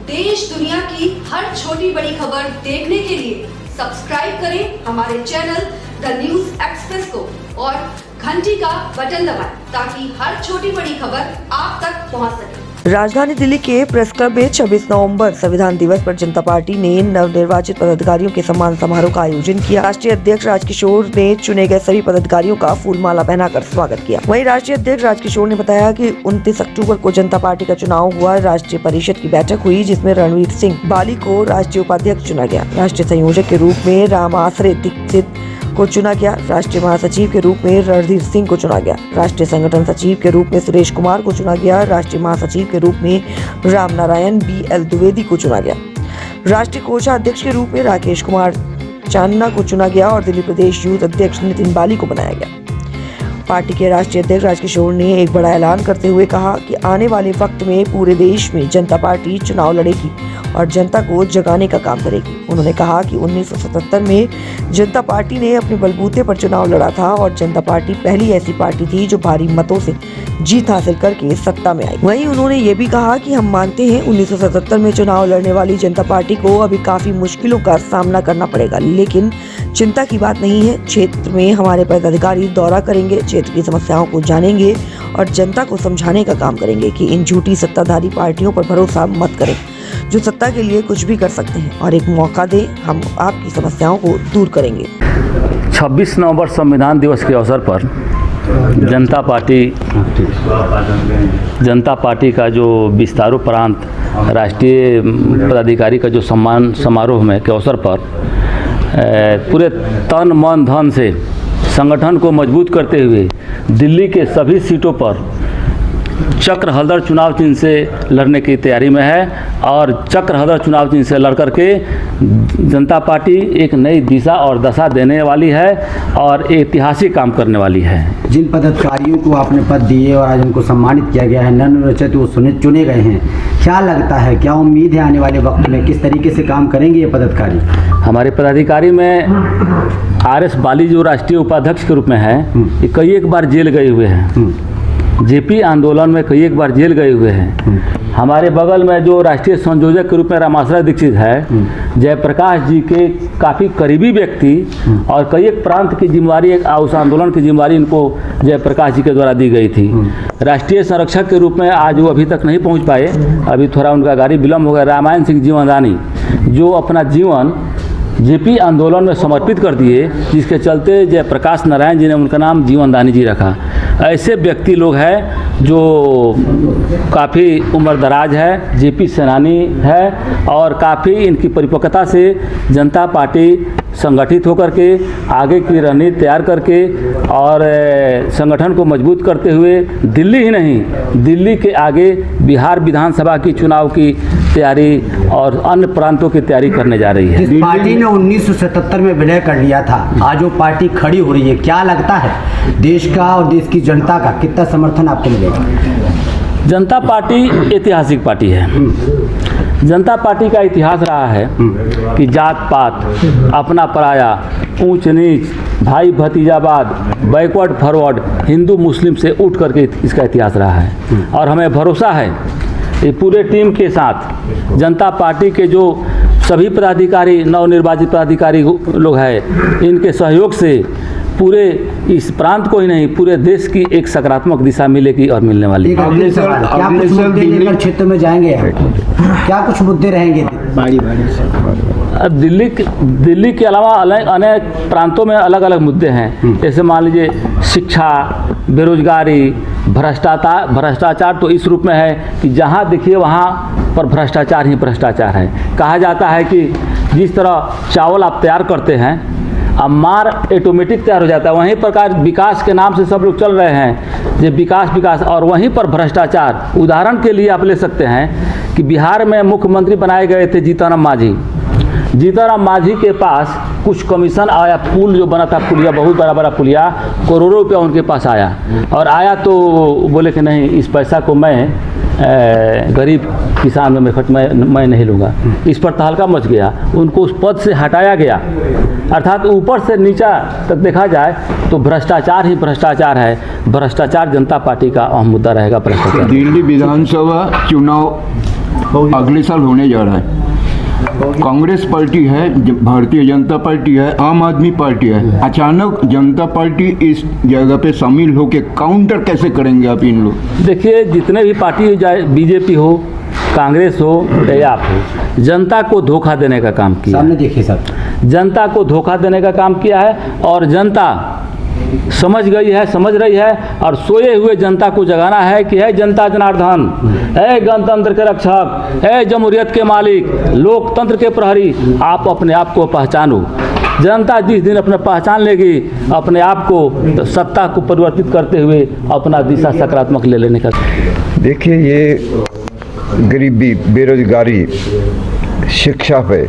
देश दुनिया की हर छोटी बड़ी खबर देखने के लिए सब्सक्राइब करें हमारे चैनल द न्यूज एक्सप्रेस को और घंटी का बटन दबाएं ताकि हर छोटी बड़ी खबर आप तक पहुंच सके। राजधानी दिल्ली के प्रेस क्लब में 26 नवंबर संविधान दिवस पर जनता पार्टी ने नवनिर्वाचित पदाधिकारियों के सम्मान समारोह का आयोजन किया। राष्ट्रीय अध्यक्ष राजकिशोर ने चुने गए सभी पदाधिकारियों का फूलमाला पहनाकर स्वागत किया। वहीं राष्ट्रीय अध्यक्ष राजकिशोर ने बताया कि 29 अक्टूबर को जनता पार्टी का चुनाव हुआ। राष्ट्रीय परिषद की बैठक हुई जिसमें रणवीर सिंह बाली को राष्ट्रीय उपाध्यक्ष चुना गया। राष्ट्रीय संयोजक के रूप में राम आश्रय दीक्षित को चुना गया। राष्ट्रीय महासचिव के रूप में रणधीर सिंह को चुना गया। राष्ट्रीय संगठन सचिव के रूप में सुरेश कुमार को चुना गया। राष्ट्रीय महासचिव के रूप में राम नारायण BL द्विवेदी को चुना गया। राष्ट्रीय कोषाध्यक्ष के रूप में राकेश कुमार चांदना को चुना गया और दिल्ली प्रदेश यूथ अध्यक्ष नितिन बाली को बनाया गया। पार्टी के राष्ट्रीय अध्यक्ष राजकिशोर ने एक बड़ा ऐलान करते हुए कहा कि आने वाले वक्त में पूरे देश में जनता पार्टी चुनाव लड़ेगी और जनता को जगाने का काम करेगी। उन्होंने कहा कि 1977 में जनता पार्टी ने अपने बलबूते पर चुनाव लड़ा था और जनता पार्टी पहली ऐसी पार्टी थी जो भारी मतों से जीत हासिल करके सत्ता में आई। वहीं उन्होंने ये भी कहा कि हम मानते हैं 1977 में चुनाव लड़ने वाली जनता पार्टी को अभी काफी मुश्किलों का सामना करना पड़ेगा, लेकिन चिंता की बात नहीं है। क्षेत्र में हमारे पदाधिकारी दौरा करेंगे, क्षेत्र की समस्याओं को जानेंगे और जनता को समझाने का काम करेंगे कि इन झूठी सत्ताधारी पार्टियों पर भरोसा मत करें जो सत्ता के लिए कुछ भी कर सकते हैं और एक मौका दें, हम आपकी समस्याओं को दूर करेंगे। 26 नवंबर संविधान दिवस के अवसर पर जनता पार्टी का जो विस्तारोपरांत राष्ट्रीय पदाधिकारी का जो सम्मान समारोह में के अवसर पर पूरे तन मन धन से संगठन को मजबूत करते हुए दिल्ली के सभी सीटों पर चक्र हलदर चुनाव चिन्ह से लड़ने की तैयारी में है और चक्र हलदर चुनाव चिन्ह से लड़ करके जनता पार्टी एक नई दिशा और दशा देने वाली है और ऐतिहासिक काम करने वाली है। जिन पदाधिकारियों को आपने पद दिए और आज उनको सम्मानित किया गया है, नवनिर्वाचित वो चुने गए हैं, क्या लगता है, क्या उम्मीद है आने वाले वक्त में किस तरीके से काम करेंगे ये पदाधिकारी? हमारे पदाधिकारी में RS बाली जो राष्ट्रीय उपाध्यक्ष के रूप में है, ये कई एक बार जेल गए हुए हैं, JP आंदोलन में कई एक बार जेल गए हुए हैं। हमारे बगल में जो राष्ट्रीय संयोजक के रूप में राम आश्रय दीक्षित है, जयप्रकाश जी के काफ़ी करीबी व्यक्ति और कई एक प्रांत की जिम्मेवारी, एक उस आंदोलन की जिम्मेवारी इनको जयप्रकाश जी के द्वारा दी गई थी। राष्ट्रीय संरक्षक के रूप में आज वो अभी तक नहीं पहुंच पाए, अभी थोड़ा उनका गाड़ी विलम्ब हो गया। रामायण सिंह जीवनदानी जो अपना जीवन JP आंदोलन में समर्पित कर दिए, जिसके चलते जयप्रकाश नारायण जी ने उनका नाम जीवनदानी जी रखा। ऐसे व्यक्ति लोग हैं जो काफ़ी उम्रदराज है, JP सेनानी है और काफ़ी इनकी परिपक्वता से जनता पार्टी संगठित होकर के आगे की रणनीति तैयार करके और संगठन को मजबूत करते हुए दिल्ली ही नहीं, दिल्ली के आगे बिहार विधानसभा की चुनाव की तैयारी और अन्य प्रांतों की तैयारी करने जा रही है। जिस पार्टी ने 1977 में विलय कर लिया था, आज वो पार्टी खड़ी हो रही है, क्या लगता है देश का और देश की जनता का कितना समर्थन आपको मिलेगा? जनता पार्टी ऐतिहासिक पार्टी है। जनता पार्टी का इतिहास रहा है कि जात पात, अपना पराया, ऊंच नीच, भाई भतीजावाद, बैकवर्ड फॉरवर्ड, हिंदू मुस्लिम से उठ करके इसका इतिहास रहा है और हमें भरोसा है ये पूरे टीम के साथ जनता पार्टी के जो सभी पदाधिकारी, नवनिर्वाचित पदाधिकारी लोग हैं, इनके सहयोग से पूरे इस प्रांत को ही नहीं पूरे देश की एक सकारात्मक दिशा मिलेगी और मिलने वाली है। क्या कुछ मुद्दे लेकर क्षेत्र में जाएंगे, क्या कुछ मुद्दे रहेंगे? दिल्ली के अलावा अनेक प्रांतों में अलग अलग मुद्दे हैं। जैसे मान लीजिए शिक्षा, बेरोजगारी, भ्रष्टाचार तो इस रूप में है कि जहाँ देखिए वहाँ पर भ्रष्टाचार ही भ्रष्टाचार है। कहा जाता है कि जिस तरह चावल आप तैयार करते हैं, अब मार ऑटोमेटिक तैयार हो जाता है, वहीं प्रकार विकास के नाम से सब लोग चल रहे हैं, ये विकास और वहीं पर भ्रष्टाचार। उदाहरण के लिए आप ले सकते हैं कि बिहार में मुख्यमंत्री बनाए गए थे जीतन राम मांझी के पास कुछ कमीशन आया, पुल जो बना था, पुलिया बहुत बड़ा पुलिया, करोड़ों रुपया उनके पास आया और आया तो बोले कि नहीं, इस पैसा को मैं गरीब किसान में मैं नहीं लूँगा। इस पर तहलका मच गया, उनको उस पद से हटाया गया। अर्थात ऊपर से नीचा तक देखा जाए तो भ्रष्टाचार ही भ्रष्टाचार है। भ्रष्टाचार जनता पार्टी का अहम मुद्दा रहेगा। भ्रष्टाचार। दिल्ली विधानसभा चुनाव अगले साल होने जा रहा है। कांग्रेस पार्टी है, भारतीय जनता पार्टी है, आम आदमी पार्टी है, अचानक जनता पार्टी इस जगह पे शामिल होकर काउंटर कैसे करेंगे आप इन लोग? देखिए, जितने भी पार्टी चाहे बीजेपी हो, कांग्रेस हो या आप हो, जनता को धोखा देने का काम किया। सामने देखिए सर, जनता को धोखा देने का काम किया है और जनता समझ गई है, समझ रही है और सोए हुए जनता को जगाना है कि है जनता जनार्दन, है गणतंत्र के रक्षक, है जमहूरियत के मालिक, लोकतंत्र के प्रहरी, आप अपने आप को पहचानो। जनता जिस दिन अपना पहचान लेगी अपने आप को, तो सत्ता को परिवर्तित करते हुए अपना दिशा सकारात्मक ले लेने का। देखिए, ये गरीबी, बेरोजगारी, शिक्षा पे,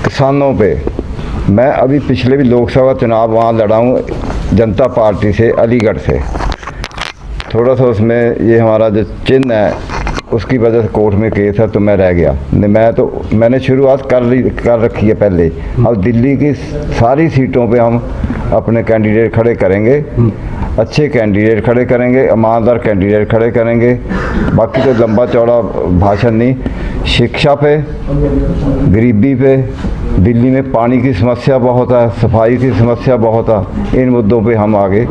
किसानों पे, मैं अभी पिछले भी लोकसभा चुनाव वहाँ लड़ा हूँ जनता पार्टी से, अलीगढ़ से। थोड़ा सा उसमें ये हमारा जो चिन्ह है उसकी वजह से कोर्ट में केस है तो मैं रह गया। मैंने शुरुआत कर रखी है पहले। अब दिल्ली की सारी सीटों पे हम अपने कैंडिडेट खड़े करेंगे, अच्छे कैंडिडेट खड़े करेंगे, ईमानदार कैंडिडेट खड़े करेंगे। बाकी तो लंबा चौड़ा भाषण नहीं। शिक्षा पे, गरीबी पे, दिल्ली में पानी की समस्या बहुत है, सफाई की समस्या बहुत है, इन मुद्दों पे हम आगे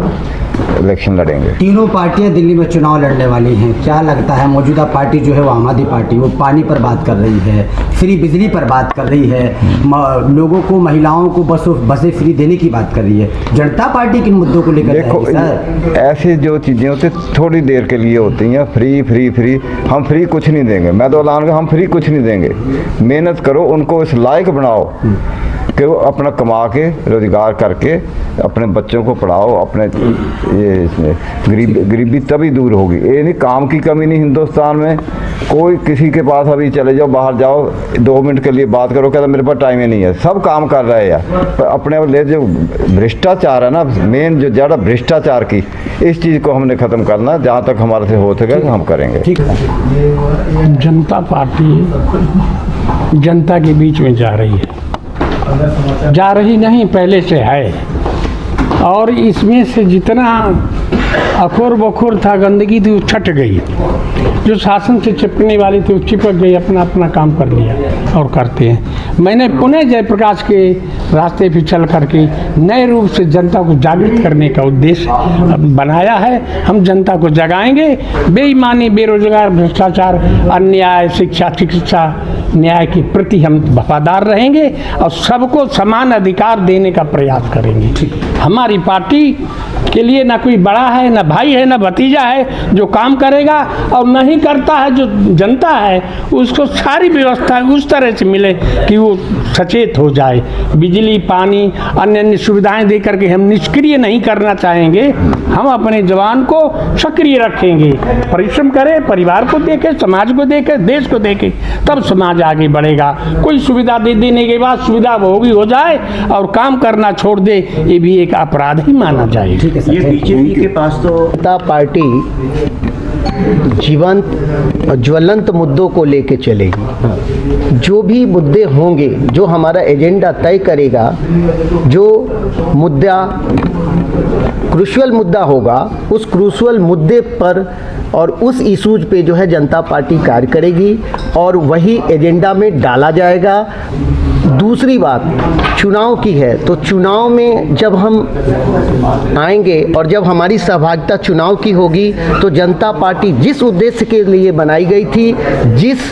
इलेक्शन लड़ेंगे। तीनों पार्टियां दिल्ली में चुनाव लड़ने वाली हैं। क्या लगता है, मौजूदा पार्टी जो है वो आम आदमी पार्टी, वो पानी पर बात कर रही है, फ्री बिजली पर बात कर रही है, लोगों को, महिलाओं को बसें फ्री देने की बात कर रही है। जनता पार्टी किन मुद्दों को लेकर? देखो, ऐसी जो चीज़ें होती थोड़ी देर के लिए होती हैं। फ्री फ्री फ्री, हम फ्री कुछ नहीं देंगे। मैं तो ऐलान कर, हम फ्री कुछ नहीं देंगे। मेहनत करो, उनको इस लायक बनाओ कि वो अपना कमा के रोज़गार करके अपने बच्चों को पढ़ाओ। अपने ये गरीबी तभी दूर होगी। ये नहीं, काम की कमी नहीं हिंदुस्तान में। कोई किसी के पास अभी चले जाओ, बाहर जाओ, 2 मिनट के लिए बात करो, कहता मेरे पास टाइम ही नहीं है। सब काम कर रहे हैं पर अपने ले जो भ्रष्टाचार है ना, मेन जो ज़्यादा भ्रष्टाचार की, इस चीज़ को हमने ख़त्म करना। जहाँ तक हमारे से हो सके हम करेंगे। ठीक है। जनता पार्टी जनता के बीच में जा रही है, जा रही नहीं, पहले से है। और इसमें से जितना अखोर बखोर था, गंदगी थी, वो छट गई। जो शासन से चिपकने वाली थी वो चिपक गई, अपना अपना काम कर लिया और करते हैं। मैंने पुनः जयप्रकाश के रास्ते पे चल करके नए रूप से जनता को जागृत करने का उद्देश्य बनाया है। हम जनता को जगाएंगे। बेईमानी, बेरोजगार, भ्रष्टाचार, अन्याय, शिक्षा, चिकित्सा, न्याय के प्रति हम वफादार रहेंगे और सबको समान अधिकार देने का प्रयास करेंगे। हमारी पार्टी के लिए ना कोई बड़ा है, ना भाई है, ना भतीजा है जो काम करेगा, और नहीं करता है जो जनता है उसको सारी व्यवस्था उस तरह से मिले कि वो सचेत हो जाए। बिजली, पानी, अन्य अन्य सुविधाएं दे करके हम निष्क्रिय नहीं करना चाहेंगे। हम अपने जवान को सक्रिय रखेंगे। परिश्रम करें, परिवार को देखें, समाज को देखें, देश को देखें, तब समाज आगे बढ़ेगा। कोई सुविधा दे देने के बाद सुविधा होगी हो जाए और काम करना छोड़ दे, ये भी एक अपराध ही माना जाए। ठीक है सर। ये बीजेपी के पास तो जनता पार्टी जीवंत और ज्वलंत मुद्दों को लेके चलेगी। जो भी मुद्दे होंगे, जो हमारा एजेंडा तय करेगा, जो मुद्दा क्रूशियल मुद्दा होगा, उस क्रूशियल मुद्दे पर और उस इशूज पे जो है जनता पार्टी कार्य करेगी और वही एजेंडा में डाला जाएगा। दूसरी बात चुनाव की है, तो चुनाव में जब हम आएंगे और जब हमारी सहभागिता चुनाव की होगी तो जनता पार्टी जिस उद्देश्य के लिए बनाई गई थी, जिस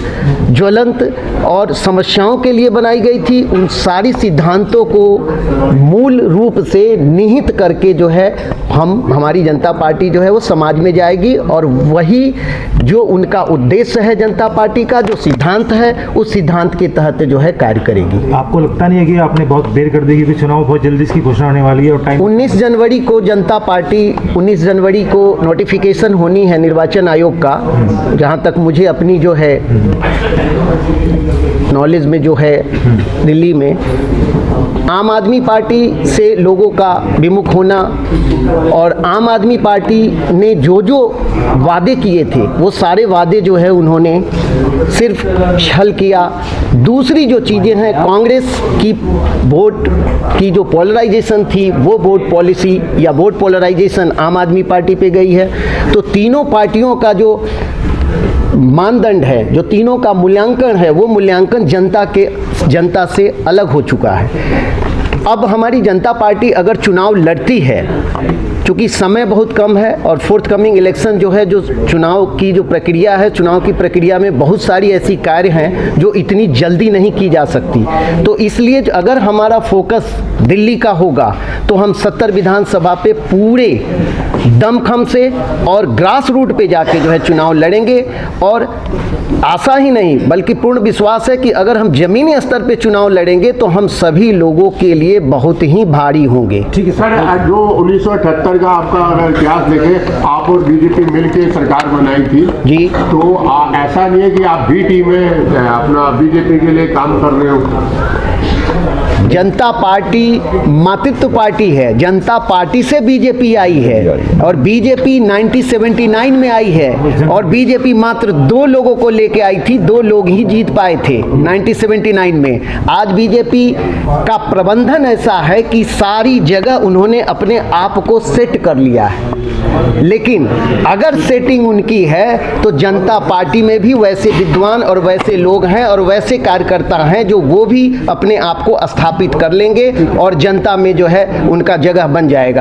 ज्वलंत और समस्याओं के लिए बनाई गई थी, उन सारी सिद्धांतों को मूल रूप से निहित करके जो है हमारी जनता पार्टी जो है वो समाज में जाएगी और वही जो उनका उद्देश्य है जनता पार्टी का, जो सिद्धांत है, उस सिद्धांत के तहत जो है कार्य करेगी। आपको लगता नहीं है कि आपने बहुत देर कर दी, क्योंकि चुनाव बहुत जल्दी इसकी घोषणा होने वाली है और टाइम 19 जनवरी को जनता पार्टी 19 जनवरी को नोटिफिकेशन होनी है निर्वाचन आयोग का। जहां तक मुझे अपनी जो है नॉलेज में जो है दिल्ली में आम आदमी पार्टी से लोगों का विमुख होना और आम आदमी पार्टी ने जो जो वादे किए थे वो सारे वादे जो है उन्होंने सिर्फ छल किया। दूसरी जो चीज़ें हैं, कांग्रेस की वोट की जो पोलराइजेशन थी वो वोट पॉलिसी या वोट पोलराइजेशन आम आदमी पार्टी पे गई है। तो तीनों पार्टियों का जो मानदंड है, जो तीनों का मूल्यांकन है, वो मूल्यांकन जनता से अलग हो चुका है। अब हमारी जनता पार्टी अगर चुनाव लड़ती है, चूँकि समय बहुत कम है और फोर्थ कमिंग इलेक्शन जो है, जो चुनाव की जो प्रक्रिया है, चुनाव की प्रक्रिया में बहुत सारी ऐसी कार्य हैं जो इतनी जल्दी नहीं की जा सकती। तो इसलिए अगर हमारा फोकस दिल्ली का होगा तो हम 70 विधानसभा पे पूरे दमखम से और ग्रास रूट पे जाके जो है चुनाव लड़ेंगे। और आशा ही नहीं बल्कि पूर्ण विश्वास है कि अगर हम जमीनी स्तर पे चुनाव लड़ेंगे तो हम सभी लोगों के लिए बहुत ही भारी होंगे। ठीक है सर, जो 1978 का आपका अगर इतिहास देखें, आप और बीजेपी मिलकर सरकार बनाई थी जी, तो ऐसा नहीं है कि आप भी टीम में अपना बीजेपी के लिए काम कर रहे हो? जनता पार्टी मातृत्व पार्टी है, जनता पार्टी से बीजेपी आई है और बीजेपी 1979 में आई है और बीजेपी मात्र 2 लोगों को लेके आई थी, 2 लोग ही जीत पाए थे 1979 में। आज बीजेपी का प्रबंधन ऐसा है कि सारी जगह उन्होंने अपने आप को सेट कर लिया है। लेकिन अगर सेटिंग उनकी है तो जनता पार्टी में भी वैसे विद्वान और वैसे लोग हैं और वैसे कार्यकर्ता हैं जो वो भी अपने आप को स्थापित कर लेंगे और जनता में जो है उनका जगह बन जाएगा।